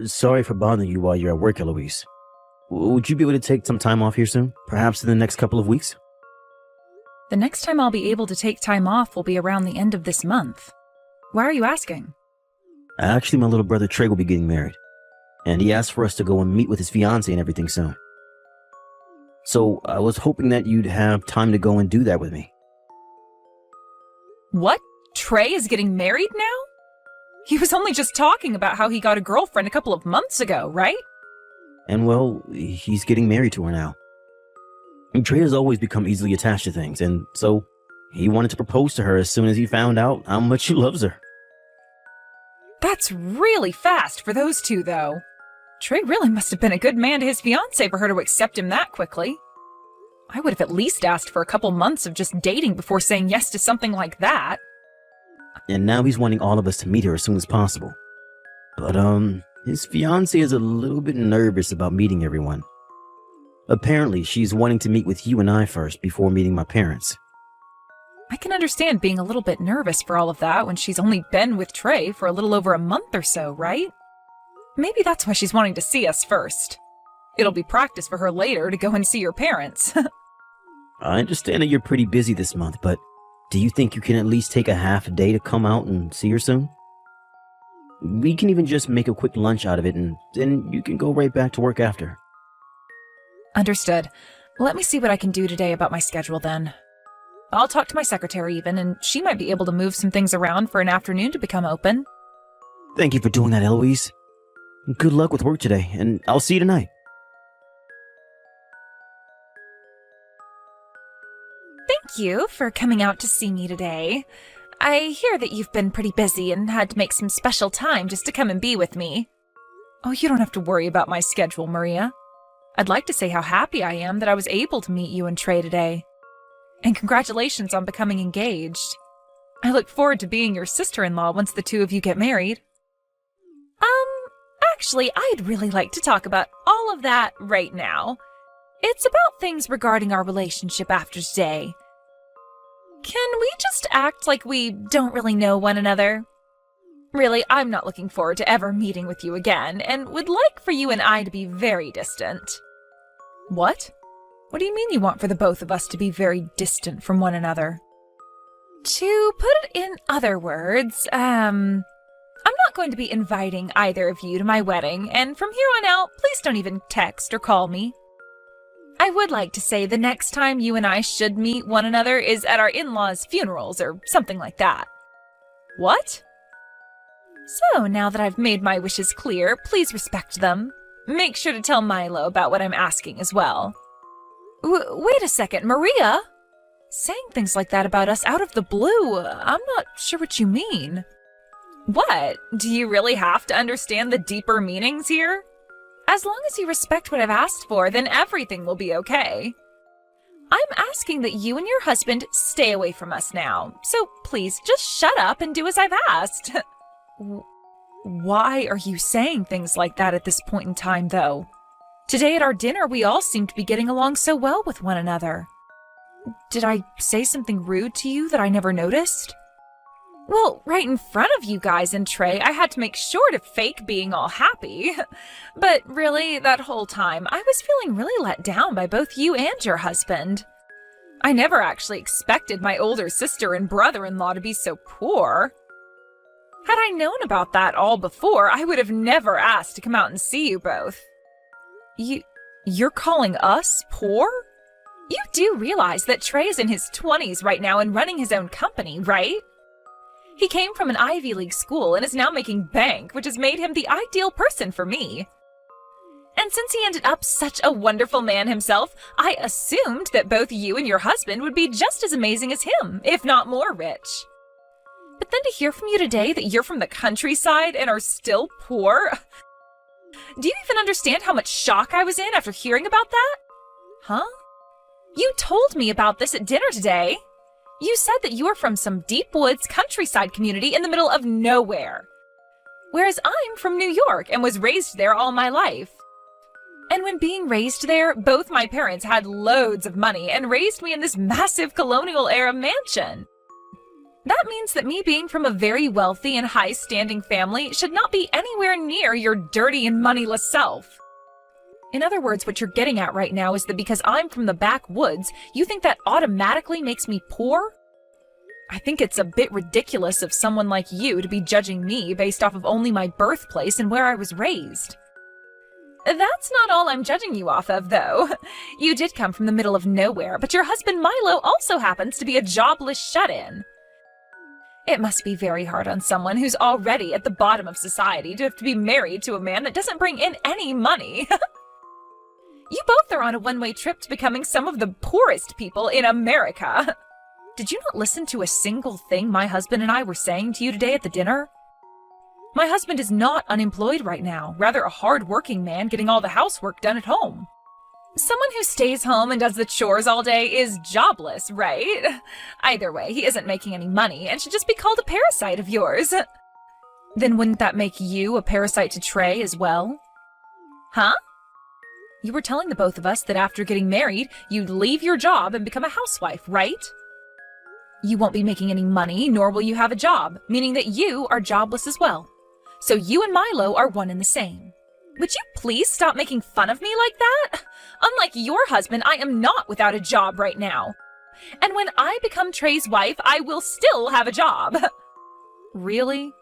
Sorry for bothering you while you're at work, Eloise. Would you be able to take some time off here soon? Perhaps in the next couple of weeks? The next time I'll be able to take time off will be around the end of this month. Why are you asking? Actually, my little brother Trey will be getting married. And he asked for us to go and meet with his fiancé and everything soon. So I was hoping that you'd have time to go and do that with me. What? Trey is getting married now? He was only just talking about how he got a girlfriend a couple of months ago, right? And well, he's getting married to her now. And Trey has always become easily attached to things, and so he wanted to propose to her as soon as he found out how much he loves her. That's really fast for those two, though. Trey really must have been a good man to his fiancée for her to accept him that quickly. I would have at least asked for a couple months of just dating before saying yes to something like that. And now he's wanting all of us to meet her as soon as possible. But, his fiancée is a little bit nervous about meeting everyone. Apparently, she's wanting to meet with you and I first before meeting my parents. I can understand being a little bit nervous for all of that when she's only been with Trey for a little over a month or so, right? Maybe that's why she's wanting to see us first. It'll be practice for her later to go and see your parents. I understand that you're pretty busy this month, but do you think you can at least take a half a day to come out and see her soon? We can even just make a quick lunch out of it, and then you can go right back to work after. Understood. Let me see what I can do today about my schedule then. I'll talk to my secretary even, and she might be able to move some things around for an afternoon to become open. Thank you for doing that, Eloise. Good luck with work today, and I'll see you tonight. Thank you for coming out to see me today. I hear that you've been pretty busy and had to make some special time just to come and be with me. Oh, you don't have to worry about my schedule, Maria. I'd like to say how happy I am that I was able to meet you and Trey today. And congratulations on becoming engaged. I look forward to being your sister-in-law once the two of you get married. Actually, I'd really like to talk about all of that right now. It's about things regarding our relationship after today. Can we just act like we don't really know one another? Really, I'm not looking forward to ever meeting with you again, and would like for you and I to be very distant. What? What do you mean you want for the both of us to be very distant from one another? To put it in other words, I'm not going to be inviting either of you to my wedding, and from here on out, please don't even text or call me. I would like to say the next time you and I should meet one another is at our in-laws' funerals or something like that. What? So, now that I've made my wishes clear, please respect them. Make sure to tell Milo about what I'm asking as well. Wait a second, Maria? Saying things like that about us out of the blue, I'm not sure what you mean. What? Do you really have to understand the deeper meanings here? As long as you respect what I've asked for, then everything will be okay. I'm asking that you and your husband stay away from us now, so please just shut up and do as I've asked. Why are you saying things like that at this point in time, though? Today at our dinner, we all seem to be getting along so well with one another. Did I say something rude to you that I never noticed? Well, right in front of you guys and Trey, I had to make sure to fake being all happy. But really, that whole time, I was feeling really let down by both you and your husband. I never actually expected my older sister and brother-in-law to be so poor. Had I known about that all before, I would have never asked to come out and see you both. You're calling us poor? You do realize that Trey is in his 20s right now and running his own company, right? He came from an Ivy League school and is now making bank, which has made him the ideal person for me. And since he ended up such a wonderful man himself, I assumed that both you and your husband would be just as amazing as him, if not more rich. But then to hear from you today that you're from the countryside and are still poor... Do you even understand how much shock I was in after hearing about that? Huh? You told me about this at dinner today. You said that you are from some deep woods countryside community in the middle of nowhere. Whereas I'm from New York and was raised there all my life. And when being raised there, both my parents had loads of money and raised me in this massive colonial-era mansion. That means that me being from a very wealthy and high-standing family should not be anywhere near your dirty and moneyless self. In other words, what you're getting at right now is that because I'm from the backwoods, you think that automatically makes me poor? I think it's a bit ridiculous of someone like you to be judging me based off of only my birthplace and where I was raised. That's not all I'm judging you off of, though. You did come from the middle of nowhere, but your husband Milo also happens to be a jobless shut-in. It must be very hard on someone who's already at the bottom of society to have to be married to a man that doesn't bring in any money. You both are on a one-way trip to becoming some of the poorest people in America. Did you not listen to a single thing my husband and I were saying to you today at the dinner? My husband is not unemployed right now, rather a hard-working man getting all the housework done at home. Someone who stays home and does the chores all day is jobless, right? Either way, he isn't making any money and should just be called a parasite of yours. Then wouldn't that make you a parasite to Trey as well? Huh? You were telling the both of us that after getting married, you'd leave your job and become a housewife, right? You won't be making any money, nor will you have a job, meaning that you are jobless as well. So you and Milo are one and the same. Would you please stop making fun of me like that? Unlike your husband, I am not without a job right now. And when I become Trey's wife, I will still have a job. Really?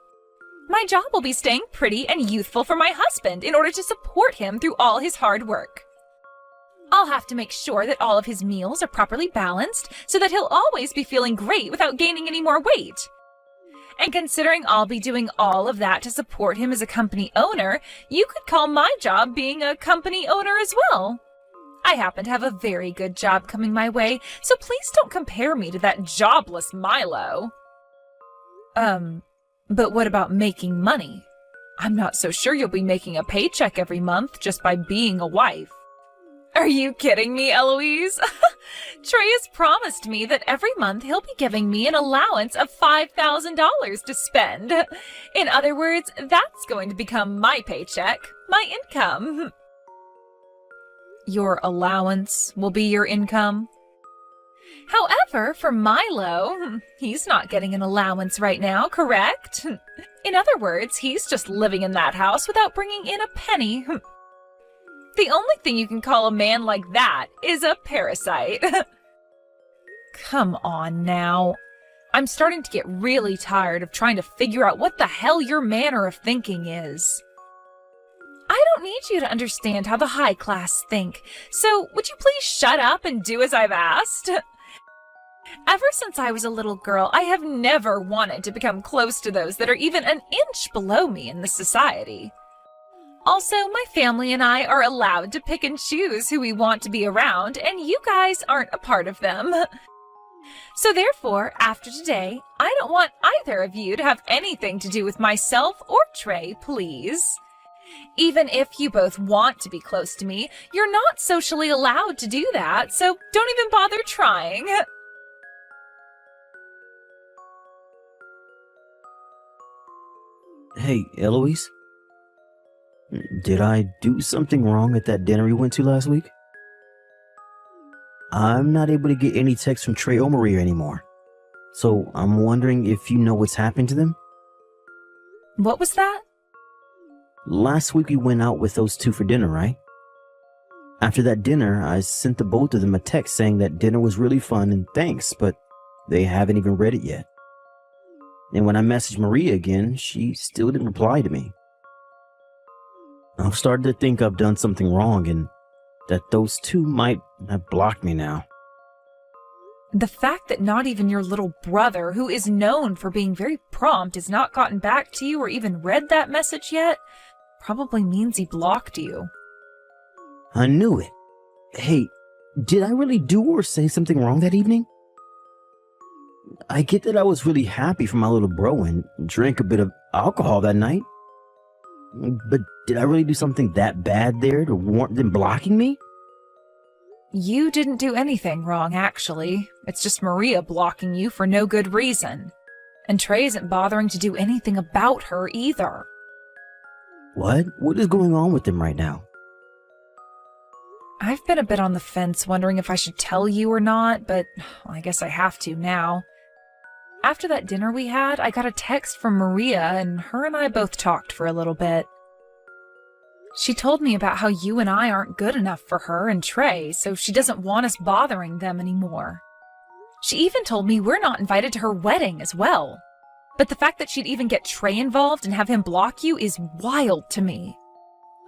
My job will be staying pretty and youthful for my husband in order to support him through all his hard work. I'll have to make sure that all of his meals are properly balanced so that he'll always be feeling great without gaining any more weight. And considering I'll be doing all of that to support him as a company owner, you could call my job being a company owner as well. I happen to have a very good job coming my way, so please don't compare me to that jobless Milo. But what about making money? I'm not so sure you'll be making a paycheck every month just by being a wife. Are you kidding me, Eloise? Trey has promised me that every month he'll be giving me an allowance of $5,000 to spend. In other words, that's going to become my paycheck, my income. Your allowance will be your income? However, for Milo, he's not getting an allowance right now, correct? In other words, he's just living in that house without bringing in a penny. The only thing you can call a man like that is a parasite. Come on now. I'm starting to get really tired of trying to figure out what the hell your manner of thinking is. I don't need you to understand how the high class think, so would you please shut up and do as I've asked? Ever since I was a little girl, I have never wanted to become close to those that are even an inch below me in this society. Also, my family and I are allowed to pick and choose who we want to be around, and you guys aren't a part of them. So therefore, after today, I don't want either of you to have anything to do with myself or Trey, please. Even if you both want to be close to me, you're not socially allowed to do that, so don't even bother trying. Hey, Eloise? Did I do something wrong at that dinner we went to last week? I'm not able to get any text from Trey or Maria anymore. So I'm wondering if you know what's happened to them? What was that? Last week we went out with those two for dinner, right? After that dinner, I sent the both of them a text saying that dinner was really fun and thanks, but they haven't even read it yet. And when I messaged Maria again, she still didn't reply to me. I've started to think I've done something wrong and that those two might have blocked me now. The fact that not even your little brother, who is known for being very prompt, has not gotten back to you or even read that message yet, probably means he blocked you. I knew it. Hey, did I really do or say something wrong that evening? I get that I was really happy for my little bro and drank a bit of alcohol that night. But did I really do something that bad there to warrant them blocking me? You didn't do anything wrong, actually. It's just Maria blocking you for no good reason. And Trey isn't bothering to do anything about her either. What? What is going on with them right now? I've been a bit on the fence wondering if I should tell you or not, but I guess I have to now. After that dinner we had, I got a text from Maria, and her and I both talked for a little bit. She told me about how you and I aren't good enough for her and Trey, so she doesn't want us bothering them anymore. She even told me we're not invited to her wedding as well. But the fact that she'd even get Trey involved and have him block you is wild to me.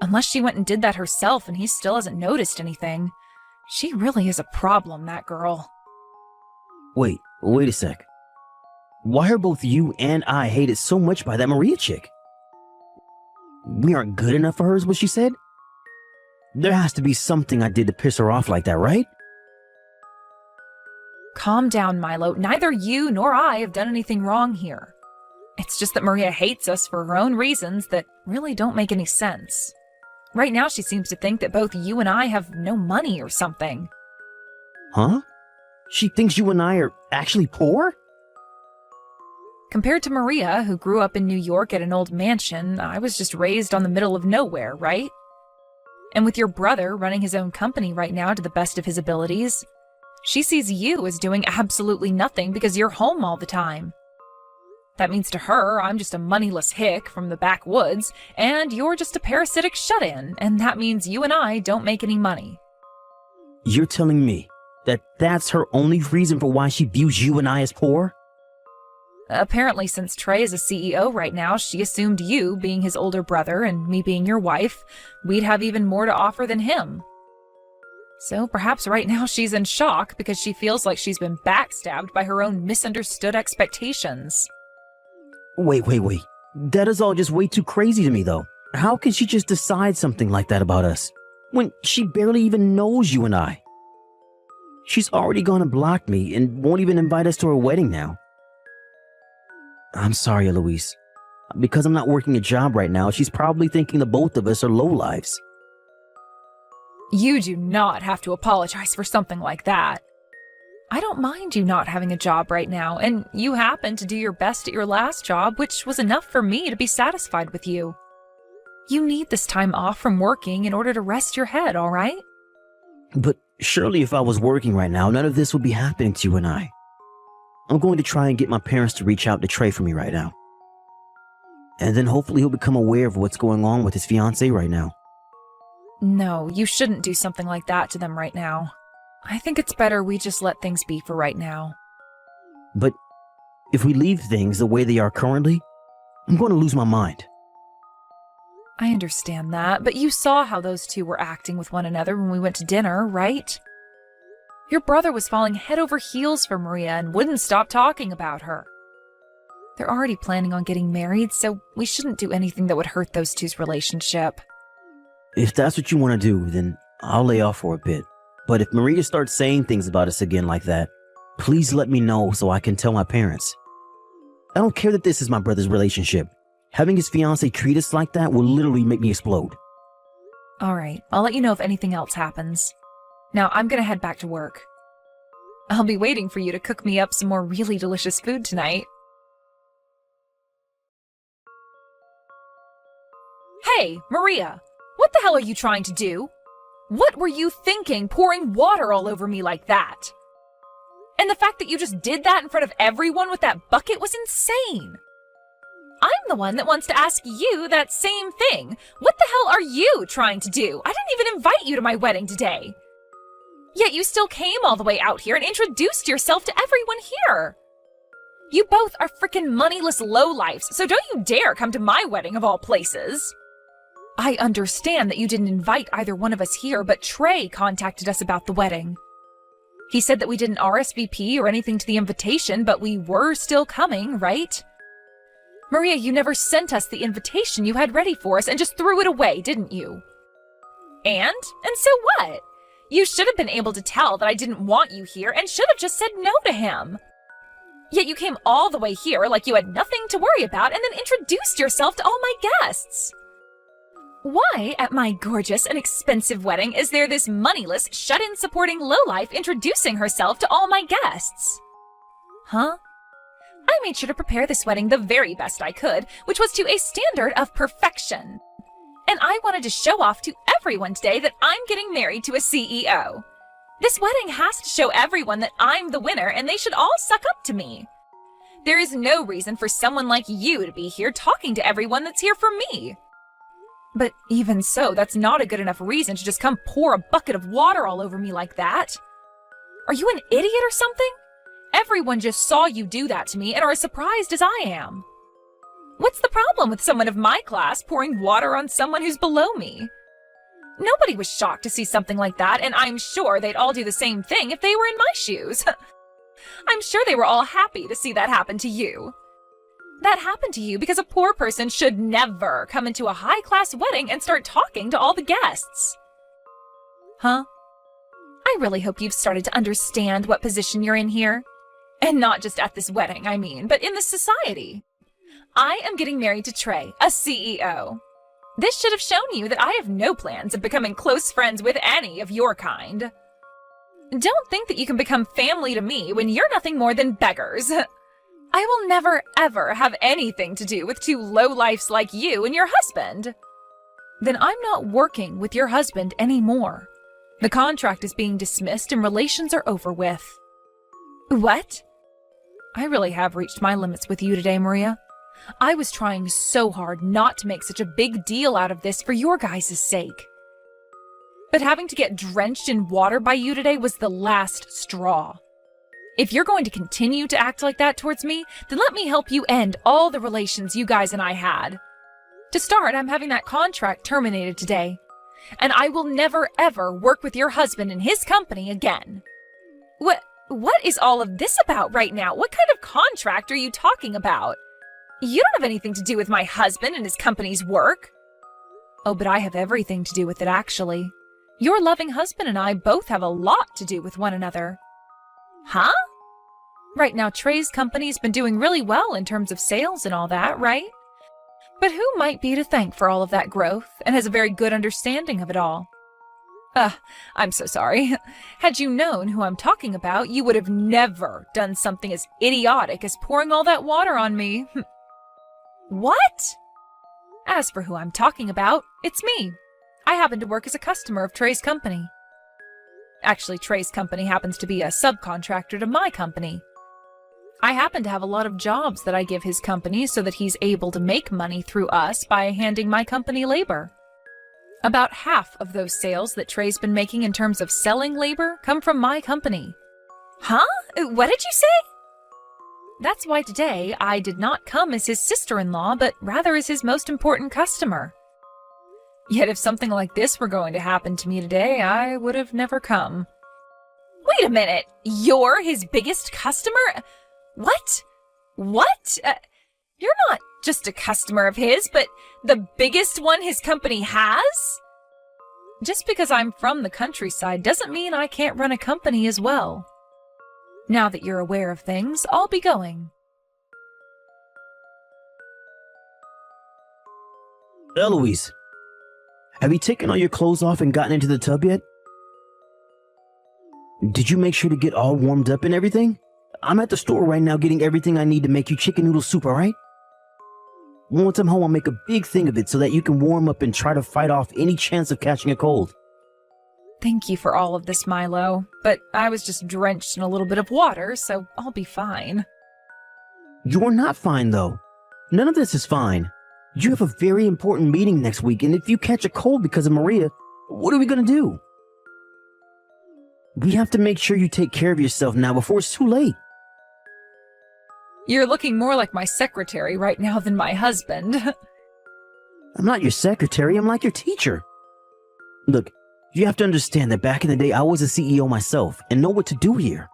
Unless she went and did that herself and he still hasn't noticed anything. She really is a problem, that girl. Wait a sec. Why are both you and I hated so much by that Maria chick? We aren't good enough for her is what she said? There has to be something I did to piss her off like that, right? Calm down, Milo. Neither you nor I have done anything wrong here. It's just that Maria hates us for her own reasons that really don't make any sense. Right now she seems to think that both you and I have no money or something. Huh? She thinks you and I are actually poor? Compared to Maria, who grew up in New York at an old mansion, I was just raised on the middle of nowhere, right? And with your brother running his own company right now to the best of his abilities, she sees you as doing absolutely nothing because you're home all the time. That means to her, I'm just a moneyless hick from the backwoods, and you're just a parasitic shut-in, and that means you and I don't make any money. You're telling me that that's her only reason for why she views you and I as poor? Apparently, since Trey is a CEO right now, she assumed you, being his older brother and me being your wife, we'd have even more to offer than him. So perhaps right now she's in shock because she feels like she's been backstabbed by her own misunderstood expectations. Wait. That is all just way too crazy to me, though. How can she just decide something like that about us when she barely even knows you and I? She's already gonna block me and won't even invite us to her wedding now. I'm sorry, Eloise. Because I'm not working a job right now, she's probably thinking the both of us are lowlives. You do not have to apologize for something like that. I don't mind you not having a job right now, and you happened to do your best at your last job, which was enough for me to be satisfied with you. You need this time off from working in order to rest your head, all right? But surely if I was working right now, none of this would be happening to you and I. I'm going to try and get my parents to reach out to Trey for me right now. And then hopefully he'll become aware of what's going on with his fiancé right now. No, you shouldn't do something like that to them right now. I think it's better we just let things be for right now. But if we leave things the way they are currently, I'm going to lose my mind. I understand that, but you saw how those two were acting with one another when we went to dinner, right? Your brother was falling head over heels for Maria and wouldn't stop talking about her. They're already planning on getting married, so we shouldn't do anything that would hurt those two's relationship. If that's what you want to do, then I'll lay off for a bit. But if Maria starts saying things about us again like that, please let me know so I can tell my parents. I don't care that this is my brother's relationship. Having his fiancée treat us like that will literally make me explode. All right, I'll let you know if anything else happens. Now I'm gonna head back to work. I'll be waiting for you to cook me up some more really delicious food tonight. Hey, Maria! What the hell are you trying to do? What were you thinking, pouring water all over me like that? And the fact that you just did that in front of everyone with that bucket was insane. I'm the one that wants to ask you that same thing. What the hell are you trying to do? I didn't even invite you to my wedding today. Yet you still came all the way out here and introduced yourself to everyone here. You both are frickin' moneyless lowlifes, so don't you dare come to my wedding of all places. I understand that you didn't invite either one of us here, but Trey contacted us about the wedding. He said that we didn't RSVP or anything to the invitation, but we were still coming, right? Maria, you never sent us the invitation you had ready for us and just threw it away, didn't you? And so what? You should have been able to tell that I didn't want you here and should have just said no to him. Yet you came all the way here like you had nothing to worry about and then introduced yourself to all my guests. Why, at my gorgeous and expensive wedding, is there this moneyless, shut-in supporting lowlife introducing herself to all my guests? Huh? I made sure to prepare this wedding the very best I could, which was to a standard of perfection. And I wanted to show off to everyone today that I'm getting married to a CEO. This wedding has to show everyone that I'm the winner and they should all suck up to me. There is no reason for someone like you to be here talking to everyone that's here for me. But even so, that's not a good enough reason to just come pour a bucket of water all over me like that. Are you an idiot or something? Everyone just saw you do that to me and are as surprised as I am. What's the problem with someone of my class pouring water on someone who's below me? Nobody was shocked to see something like that, and I'm sure they'd all do the same thing if they were in my shoes. I'm sure they were all happy to see that happen to you. That happened to you because a poor person should never come into a high-class wedding and start talking to all the guests. Huh? I really hope you've started to understand what position you're in here. And not just at this wedding, I mean, but in this society. I am getting married to Trey, a CEO. This should have shown you that I have no plans of becoming close friends with any of your kind. Don't think that you can become family to me when you're nothing more than beggars. I will never, ever have anything to do with two lowlifes like you and your husband. Then I'm not working with your husband anymore. The contract is being dismissed and relations are over with. What? I really have reached my limits with you today, Maria. I was trying so hard not to make such a big deal out of this for your guys' sake. But having to get drenched in water by you today was the last straw. If you're going to continue to act like that towards me, then let me help you end all the relations you guys and I had. To start, I'm having that contract terminated today. And I will never ever work with your husband and his company again. What is all of this about right now? What kind of contract are you talking about? You don't have anything to do with my husband and his company's work. Oh, but I have everything to do with it, actually. Your loving husband and I both have a lot to do with one another. Huh? Right now, Trey's company's been doing really well in terms of sales and all that, right? But who might be to thank for all of that growth and has a very good understanding of it all? I'm so sorry. Had you known who I'm talking about, you would have never done something as idiotic as pouring all that water on me. What? As for who I'm talking about, it's me. I happen to work as a customer of Trey's company. Actually, Trey's company happens to be a subcontractor to my company. I happen to have a lot of jobs that I give his company so that he's able to make money through us by handing my company labor. About half of those sales that Trey's been making in terms of selling labor come from my company. Huh? What did you say? That's why today I did not come as his sister-in-law, but rather as his most important customer. Yet if something like this were going to happen to me today, I would have never come. Wait a minute! You're his biggest customer? What? What? You're not just a customer of his, but the biggest one his company has? Just because I'm from the countryside doesn't mean I can't run a company as well. Now that you're aware of things, I'll be going. Eloise, have you taken all your clothes off and gotten into the tub yet? Did you make sure to get all warmed up and everything? I'm at the store right now getting everything I need to make you chicken noodle soup, alright? Once I'm home, I'll make a big thing of it so that you can warm up and try to fight off any chance of catching a cold. Thank you for all of this, Milo, but I was just drenched in a little bit of water, so I'll be fine. You're not fine, though. None of this is fine. You have a very important meeting next week, and if you catch a cold because of Maria, what are we gonna do? We have to make sure you take care of yourself now before it's too late. You're looking more like my secretary right now than my husband. I'm not your secretary, I'm like your teacher. Look, you have to understand that back in the day, I was a CEO myself and know what to do here.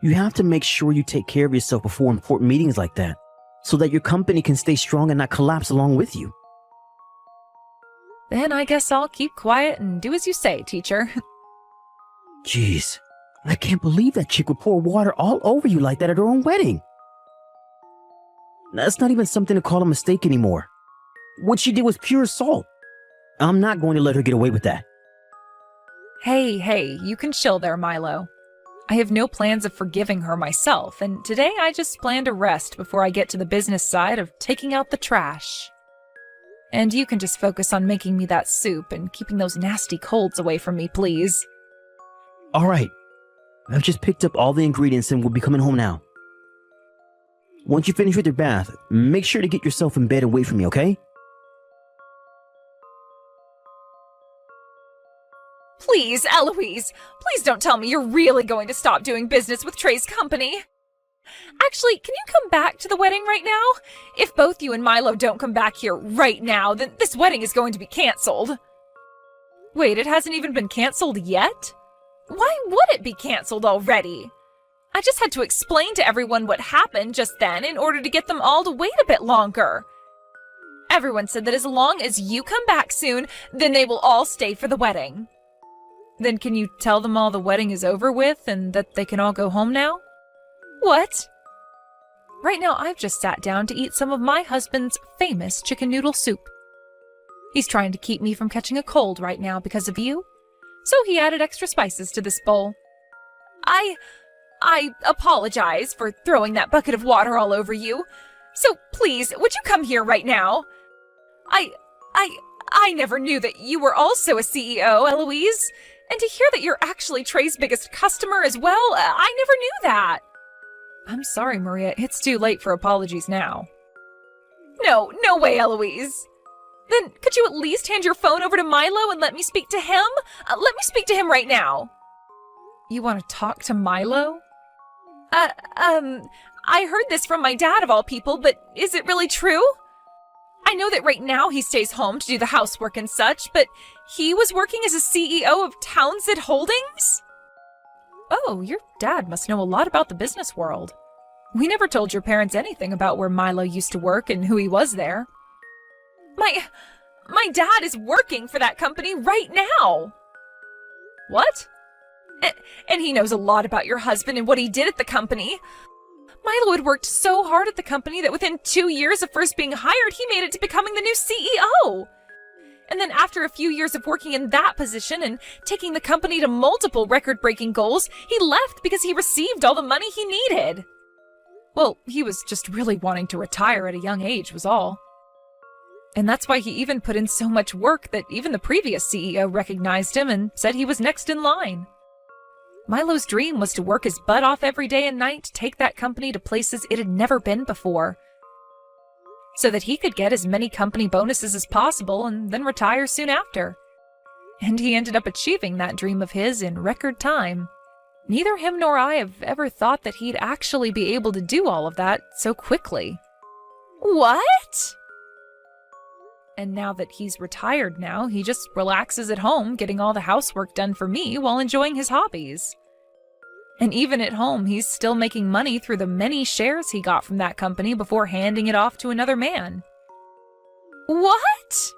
You have to make sure you take care of yourself before important meetings like that, so that your company can stay strong and not collapse along with you. Then I guess I'll keep quiet and do as you say, teacher. Jeez, I can't believe that chick would pour water all over you like that at her own wedding. That's not even something to call a mistake anymore. What she did was pure assault. I'm not going to let her get away with that. Hey, you can chill there, Milo. I have no plans of forgiving her myself, and today I just plan to rest before I get to the business side of taking out the trash. And you can just focus on making me that soup and keeping those nasty colds away from me, please. All right. I've just picked up all the ingredients and we'll be coming home now. Once you finish with your bath, make sure to get yourself in bed and wait for me, okay? Please, Eloise, please don't tell me you're really going to stop doing business with Trey's company. Actually, can you come back to the wedding right now? If both you and Milo don't come back here right now, then this wedding is going to be canceled. Wait, it hasn't even been canceled yet? Why would it be canceled already? I just had to explain to everyone what happened just then in order to get them all to wait a bit longer. Everyone said that as long as you come back soon, then they will all stay for the wedding. Then can you tell them all the wedding is over with and that they can all go home now? What? Right now I've just sat down to eat some of my husband's famous chicken noodle soup. He's trying to keep me from catching a cold right now because of you, so he added extra spices to this bowl. I apologize for throwing that bucket of water all over you. So please, would you come here right now? I never knew that you were also a CEO, Eloise. And to hear that you're actually Trey's biggest customer as well, I never knew that. I'm sorry, Maria. It's too late for apologies now. No way, Eloise. Then could you at least hand your phone over to Milo and let me speak to him? Let me speak to him right now. You want to talk to Milo? I heard this from my dad of all people, but is it really true? I know that right now he stays home to do the housework and such, but he was working as a CEO of Townsend Holdings? Oh, your dad must know a lot about the business world. We never told your parents anything about where Milo used to work and who he was there. My dad is working for that company right now. What? And he knows a lot about your husband and what he did at the company. Milo had worked so hard at the company that within 2 years of first being hired, he made it to becoming the new CEO. And then after a few years of working in that position and taking the company to multiple record-breaking goals, he left because he received all the money he needed. Well, he was just really wanting to retire at a young age was all. And that's why he even put in so much work that even the previous CEO recognized him and said he was next in line. Milo's dream was to work his butt off every day and night to take that company to places it had never been before, so that he could get as many company bonuses as possible and then retire soon after. And he ended up achieving that dream of his in record time. Neither him nor I have ever thought that he'd actually be able to do all of that so quickly. What? And now that he's retired now, he just relaxes at home, getting all the housework done for me while enjoying his hobbies. And even at home, he's still making money through the many shares he got from that company before handing it off to another man. What?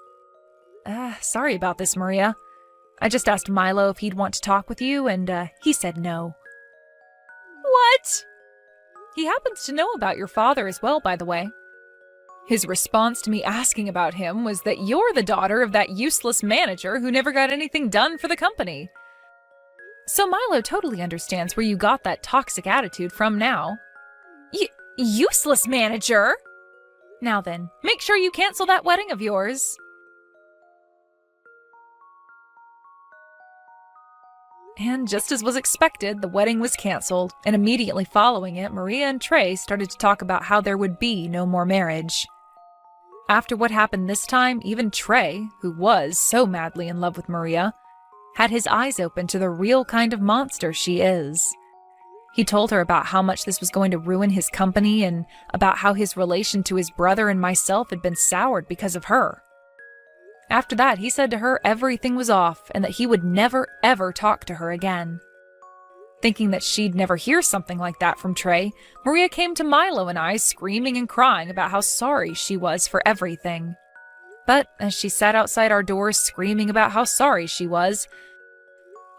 Sorry about this, Maria. I just asked Milo if he'd want to talk with you, and he said no. What? He happens to know about your father as well, by the way. His response to me asking about him was that you're the daughter of that useless manager who never got anything done for the company. So Milo totally understands where you got that toxic attitude from now. Useless manager? Now then, make sure you cancel that wedding of yours. And just as was expected, the wedding was canceled, and immediately following it, Maria and Trey started to talk about how there would be no more marriage. After what happened this time, even Trey, who was so madly in love with Maria, had his eyes open to the real kind of monster she is. He told her about how much this was going to ruin his company and about how his relation to his brother and myself had been soured because of her. After that, he said to her everything was off and that he would never, ever talk to her again. Thinking that she'd never hear something like that from Trey, Maria came to Milo and I screaming and crying about how sorry she was for everything. But as she sat outside our doors screaming about how sorry she was,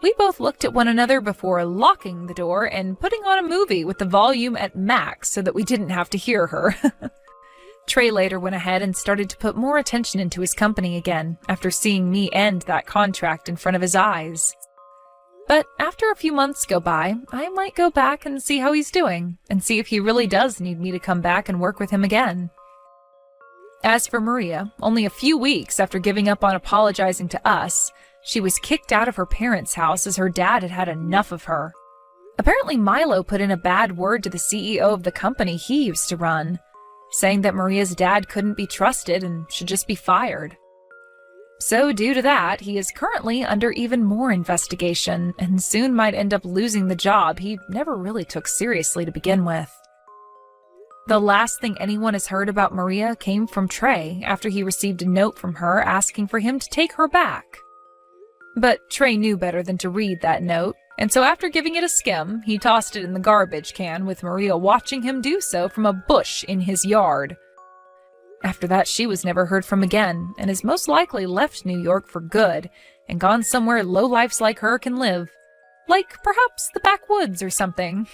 we both looked at one another before locking the door and putting on a movie with the volume at max so that we didn't have to hear her. Trey later went ahead and started to put more attention into his company again after seeing me end that contract in front of his eyes. But after a few months go by, I might go back and see how he's doing, and see if he really does need me to come back and work with him again. As for Maria, only a few weeks after giving up on apologizing to us, she was kicked out of her parents' house as her dad had had enough of her. Apparently, Milo put in a bad word to the CEO of the company he used to run, saying that Maria's dad couldn't be trusted and should just be fired. So due to that, he is currently under even more investigation and soon might end up losing the job he never really took seriously to begin with. The last thing anyone has heard about Maria came from Trey after he received a note from her asking for him to take her back. But Trey knew better than to read that note, and so after giving it a skim, he tossed it in the garbage can with Maria watching him do so from a bush in his yard. After that, she was never heard from again, and has most likely left New York for good and gone somewhere lowlifes like her can live. Like perhaps the backwoods or something.